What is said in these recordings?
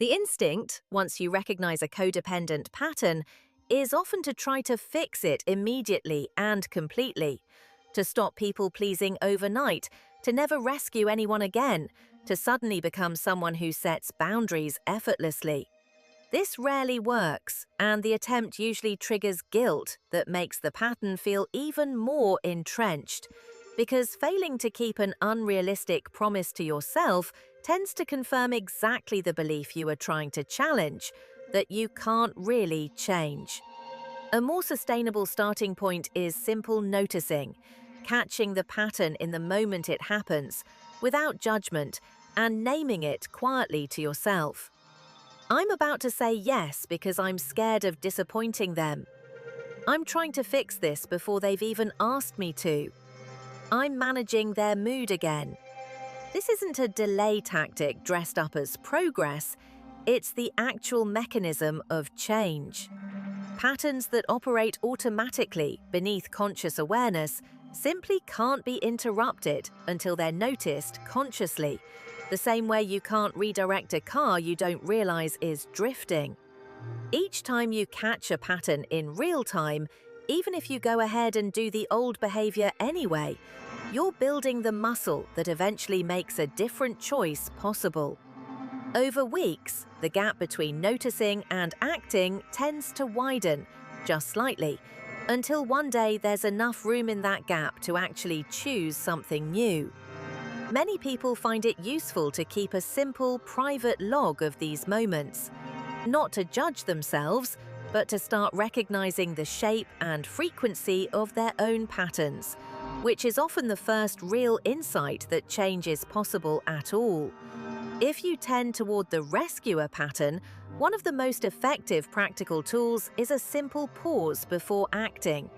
The instinct, once you recognize a codependent pattern, is often to try to fix it immediately and completely, to stop people pleasing overnight, to never rescue anyone again, to suddenly become someone who sets boundaries effortlessly. This rarely works, and the attempt usually triggers guilt that makes the pattern feel even more entrenched, because failing to keep an unrealistic promise to yourself tends to confirm exactly the belief you are trying to challenge, that you can't really change. A more sustainable starting point is simple noticing, catching the pattern in the moment it happens, without judgment, and naming it quietly to yourself. I'm about to say yes because I'm scared of disappointing them. I'm trying to fix this before they've even asked me to. I'm managing their mood again. This isn't a delay tactic dressed up as progress, it's the actual mechanism of change. Patterns that operate automatically beneath conscious awareness simply can't be interrupted until they're noticed consciously, the same way you can't redirect a car you don't realize is drifting. Each time you catch a pattern in real time, even if you go ahead and do the old behavior anyway, you're building the muscle that eventually makes a different choice possible. Over weeks, the gap between noticing and acting tends to widen, just slightly, until one day there's enough room in that gap to actually choose something new. Many people find it useful to keep a simple, private log of these moments, not to judge themselves, but to start recognizing the shape and frequency of their own patterns, which is often the first real insight that change is possible at all. If you tend toward the rescuer pattern, one of the most effective practical tools is a simple pause before acting.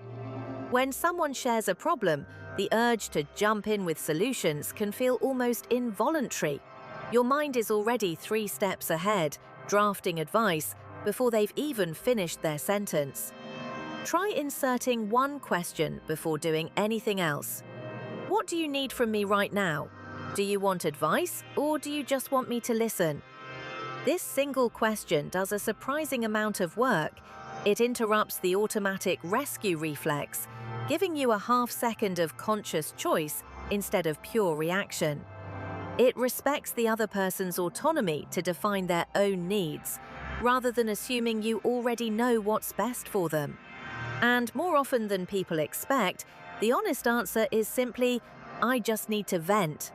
When someone shares a problem, the urge to jump in with solutions can feel almost involuntary. Your mind is already 3 steps ahead, drafting advice before they've even finished their sentence. Try inserting one question before doing anything else. What do you need from me right now? Do you want advice, or do you just want me to listen? This single question does a surprising amount of work. It interrupts the automatic rescue reflex, giving you a half-second of conscious choice instead of pure reaction. It respects the other person's autonomy to define their own needs, rather than assuming you already know what's best for them. And more often than people expect, the honest answer is simply, "I just need to vent,"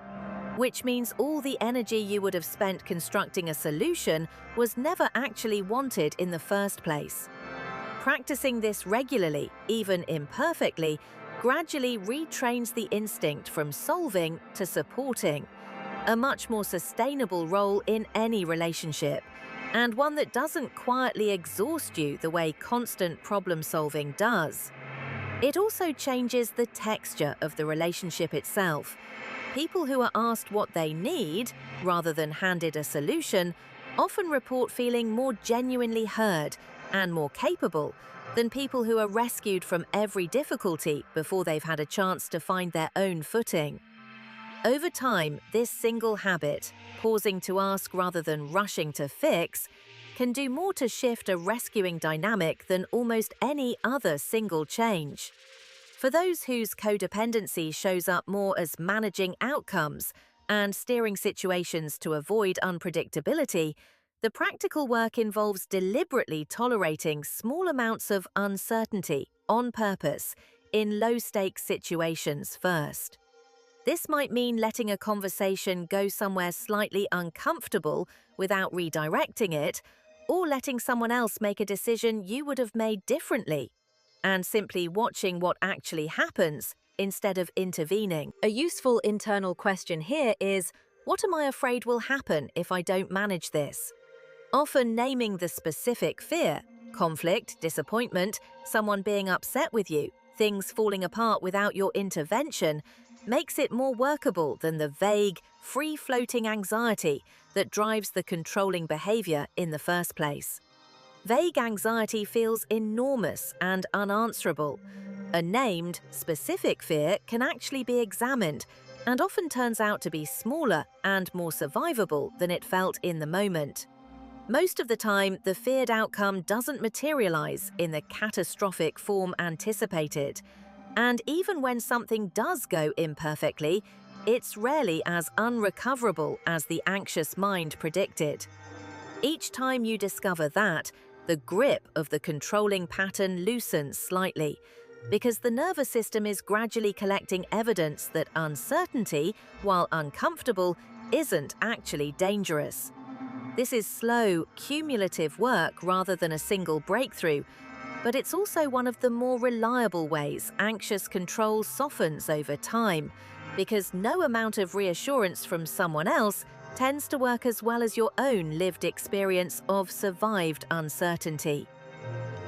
which means all the energy you would have spent constructing a solution was never actually wanted in the first place. Practicing this regularly, even imperfectly, gradually retrains the instinct from solving to supporting, a much more sustainable role in any relationship, and one that doesn't quietly exhaust you the way constant problem-solving does. It also changes the texture of the relationship itself. People who are asked what they need, rather than handed a solution, often report feeling more genuinely heard and more capable than people who are rescued from every difficulty before they've had a chance to find their own footing. Over time, this single habit, pausing to ask rather than rushing to fix, can do more to shift a rescuing dynamic than almost any other single change. For those whose codependency shows up more as managing outcomes and steering situations to avoid unpredictability, the practical work involves deliberately tolerating small amounts of uncertainty on purpose in low-stakes situations first. This might mean letting a conversation go somewhere slightly uncomfortable without redirecting it, or letting someone else make a decision you would have made differently, and simply watching what actually happens instead of intervening. A useful internal question here is, what am I afraid will happen if I don't manage this? Often naming the specific fear, conflict, disappointment, someone being upset with you, things falling apart without your intervention, makes it more workable than the vague, free-floating anxiety that drives the controlling behavior in the first place. Vague anxiety feels enormous and unanswerable. A named, specific fear can actually be examined and often turns out to be smaller and more survivable than it felt in the moment. Most of the time, the feared outcome doesn't materialize in the catastrophic form anticipated. And even when something does go imperfectly, it's rarely as unrecoverable as the anxious mind predicted. Each time you discover that, the grip of the controlling pattern loosens slightly, because the nervous system is gradually collecting evidence that uncertainty, while uncomfortable, isn't actually dangerous. This is slow, cumulative work rather than a single breakthrough, but it's also one of the more reliable ways anxious control softens over time, because no amount of reassurance from someone else tends to work as well as your own lived experience of survived uncertainty.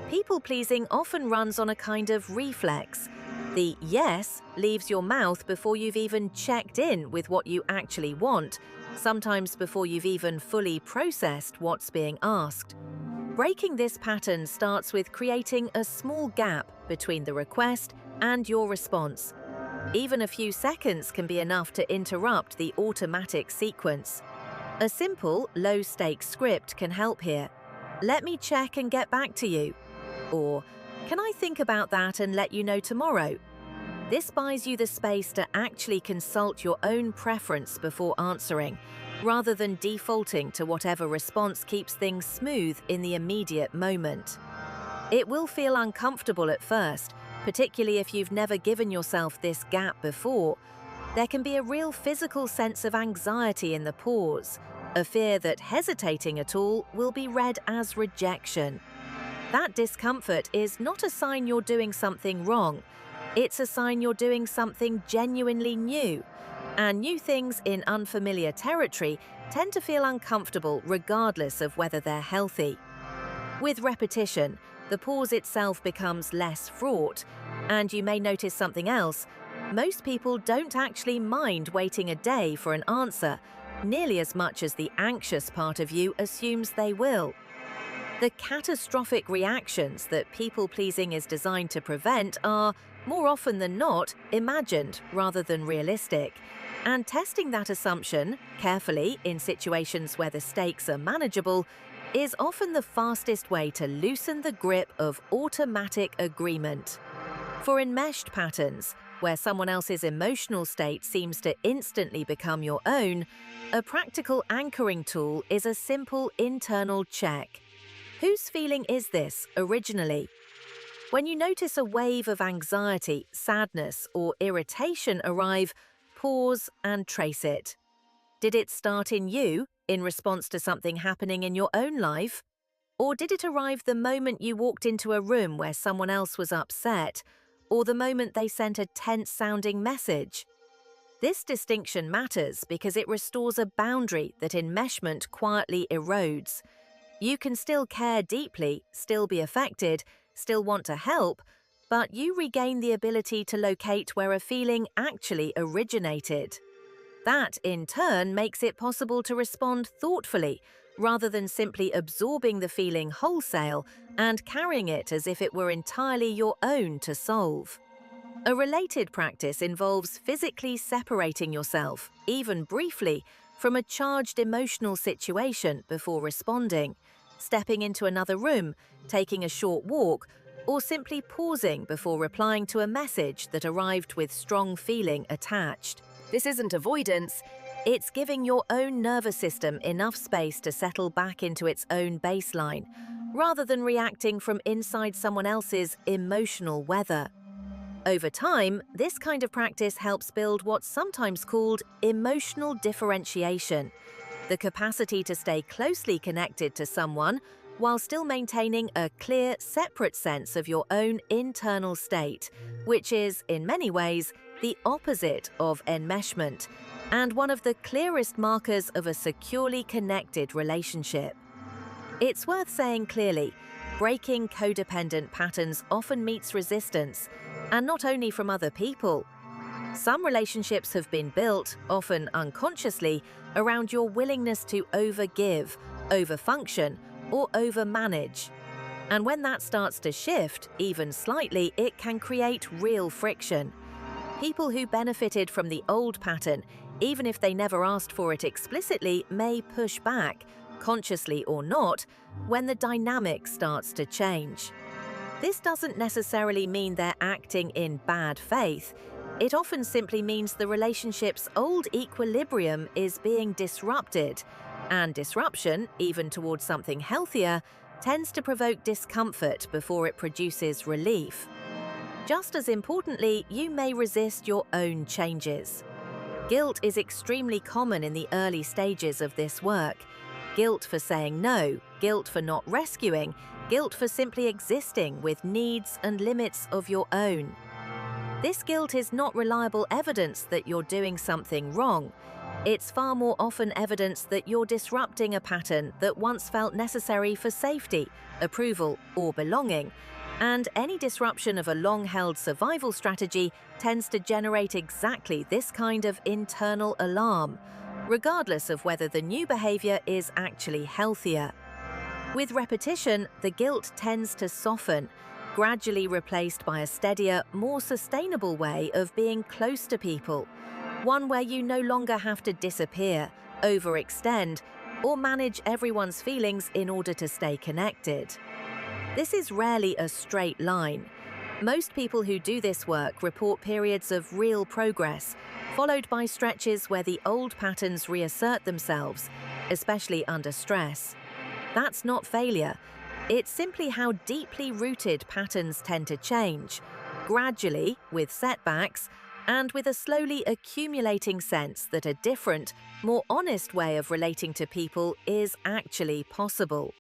People-pleasing often runs on a kind of reflex. The yes leaves your mouth before you've even checked in with what you actually want, sometimes before you've even fully processed what's being asked. Breaking this pattern starts with creating a small gap between the request and your response. Even a few seconds can be enough to interrupt the automatic sequence. A simple, low-stakes script can help here. Let me check and get back to you. Or, can I think about that and let you know tomorrow? This buys you the space to actually consult your own preference before answering, rather than defaulting to whatever response keeps things smooth in the immediate moment. It will feel uncomfortable at first, particularly if you've never given yourself this gap before. There can be a real physical sense of anxiety in the pause, a fear that hesitating at all will be read as rejection. That discomfort is not a sign you're doing something wrong. It's a sign you're doing something genuinely new. And new things in unfamiliar territory tend to feel uncomfortable regardless of whether they're healthy. With repetition, the pause itself becomes less fraught, and you may notice something else. Most people don't actually mind waiting a day for an answer, nearly as much as the anxious part of you assumes they will. The catastrophic reactions that people-pleasing is designed to prevent are, more often than not, imagined rather than realistic. And testing that assumption, carefully in situations where the stakes are manageable, is often the fastest way to loosen the grip of automatic agreement. For enmeshed patterns, where someone else's emotional state seems to instantly become your own, a practical anchoring tool is a simple internal check. Whose feeling is this originally? When you notice a wave of anxiety, sadness, or irritation arrive, pause and trace it. Did it start in you, in response to something happening in your own life? Or did it arrive the moment you walked into a room where someone else was upset, or the moment they sent a tense-sounding message? This distinction matters because it restores a boundary that enmeshment quietly erodes. You can still care deeply, still be affected, still want to help, but you regain the ability to locate where a feeling actually originated. That, in turn, makes it possible to respond thoughtfully, rather than simply absorbing the feeling wholesale and carrying it as if it were entirely your own to solve. A related practice involves physically separating yourself, even briefly, from a charged emotional situation before responding, stepping into another room, taking a short walk, or simply pausing before replying to a message that arrived with strong feeling attached. This isn't avoidance, it's giving your own nervous system enough space to settle back into its own baseline, rather than reacting from inside someone else's emotional weather. Over time, this kind of practice helps build what's sometimes called emotional differentiation, the capacity to stay closely connected to someone while still maintaining a clear, separate sense of your own internal state, which is, in many ways, the opposite of enmeshment, and one of the clearest markers of a securely connected relationship. It's worth saying clearly, breaking codependent patterns often meets resistance, and not only from other people. Some relationships have been built, often unconsciously, around your willingness to overgive, overfunction, or overmanage. And when that starts to shift, even slightly, it can create real friction. People who benefited from the old pattern, even if they never asked for it explicitly, may push back, consciously or not, when the dynamic starts to change. This doesn't necessarily mean they're acting in bad faith. It often simply means the relationship's old equilibrium is being disrupted, and disruption, even towards something healthier, tends to provoke discomfort before it produces relief. Just as importantly, you may resist your own changes. Guilt is extremely common in the early stages of this work. Guilt for saying no, guilt for not rescuing, guilt for simply existing with needs and limits of your own. This guilt is not reliable evidence that you're doing something wrong. It's far more often evidence that you're disrupting a pattern that once felt necessary for safety, approval, or belonging. And any disruption of a long-held survival strategy tends to generate exactly this kind of internal alarm, regardless of whether the new behavior is actually healthier. With repetition, the guilt tends to soften, gradually replaced by a steadier, more sustainable way of being close to people, one where you no longer have to disappear, overextend, or manage everyone's feelings in order to stay connected. This is rarely a straight line. Most people who do this work report periods of real progress, followed by stretches where the old patterns reassert themselves, especially under stress. That's not failure. It's simply how deeply rooted patterns tend to change, gradually, with setbacks, and with a slowly accumulating sense that a different, more honest way of relating to people is actually possible.